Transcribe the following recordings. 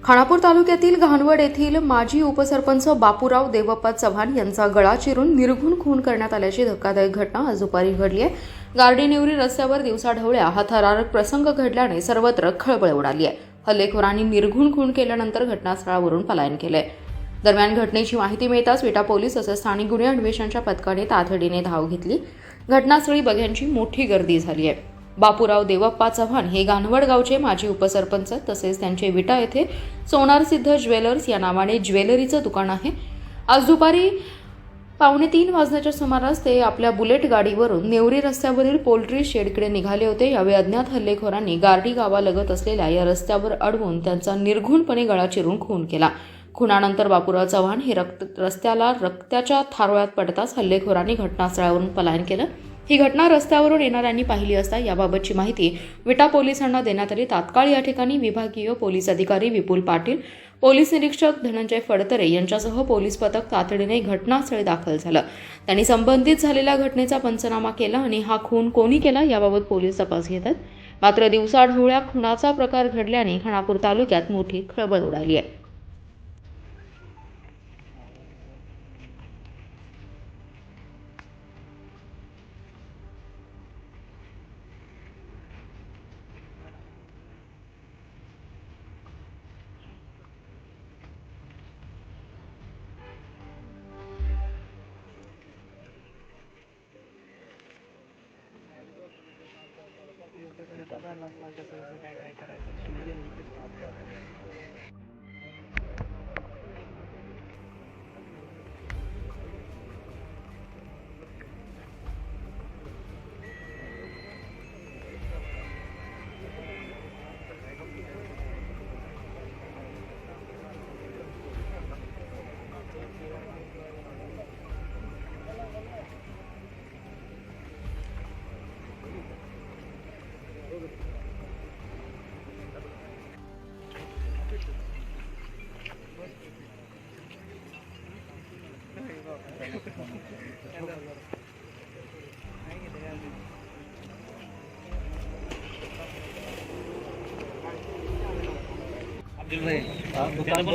खानापूर तालुक्यातील घाणवड येथील माजी उपसरपंच बापूराव देवप्पा चव्हाण यांचा गळा चिरून निर्घुण खून करण्यात आल्याची धक्कादायक घटना आज दुपारी घडली आहे। गार्डी नेवरी रस्त्यावर दिवसाढवळ्या हा थरारक प्रसंग घडल्याने सर्वत्र खळबळ उडाली आहे। हल्लेखोरांनी निर्घुण खून केल्यानंतर घटनास्थळावरून पलायन केले। दरम्यान घटनेची माहिती मिळताच विटा पोलीस तसेच स्थानिक गुन्हे अन्वेषणाच्या पथकाने तातडीने धाव घेतली। घटनास्थळी बघ्यांची मोठी गर्दी झाली आहे। बापूराव देवप्पा चव्हाण हे घाणवड गावचे माजी उपसरपंच तसेच त्यांचे विटा येथे सोनार सिद्ध ज्वेलर्स या नावाने ज्वेलरीचं दुकान आहे। आज दुपारी 2:45 वाजण्याच्या सुमारास ते आपल्या बुलेट गाडीवरून नेवरी रस्त्यावरील पोल्ट्री शेडकडे निघाले होते। यावेळी अज्ञात हल्लेखोरांनी गार्डी गावालगत असलेल्या या रस्त्यावर अडवून त्यांचा निर्घुणपणे गळा चिरून खून केला। खुनानंतर बापूराव चव्हाण हे रस्त्याला रक्ताच्या थारोळ्यात पडताच हल्लेखोरांनी घटनास्थळावरून पलायन केलं। ही घटना रस्त्यावरून येणाऱ्यांनी पाहिली असता याबाबतची माहिती विटा पोलिसांना देण्यात आली। तात्काळ या ठिकाणी विभागीय पोलीस अधिकारी विपुल पाटील, पोलीस निरीक्षक धनंजय फडतरे यांच्यासह पोलीस पथक तातडीने घटनास्थळी दाखल झालं। त्यांनी संबंधित झालेल्या घटनेचा पंचनामा केला आणि हा खून कोणी केला याबाबत पोलीस तपास घेत आहेत। मात्र दिवसाढवळ्या खुनाचा प्रकार घडल्याने खानापूर तालुक्यात मोठी खळबळ उडाली आहे।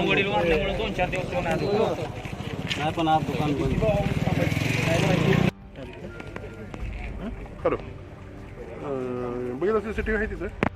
वडील वाढल्यामुळे 2-4 दिवस नाही पण आज दुकान बंद। हॅलो, बघितलं CCTV आहे तिथं?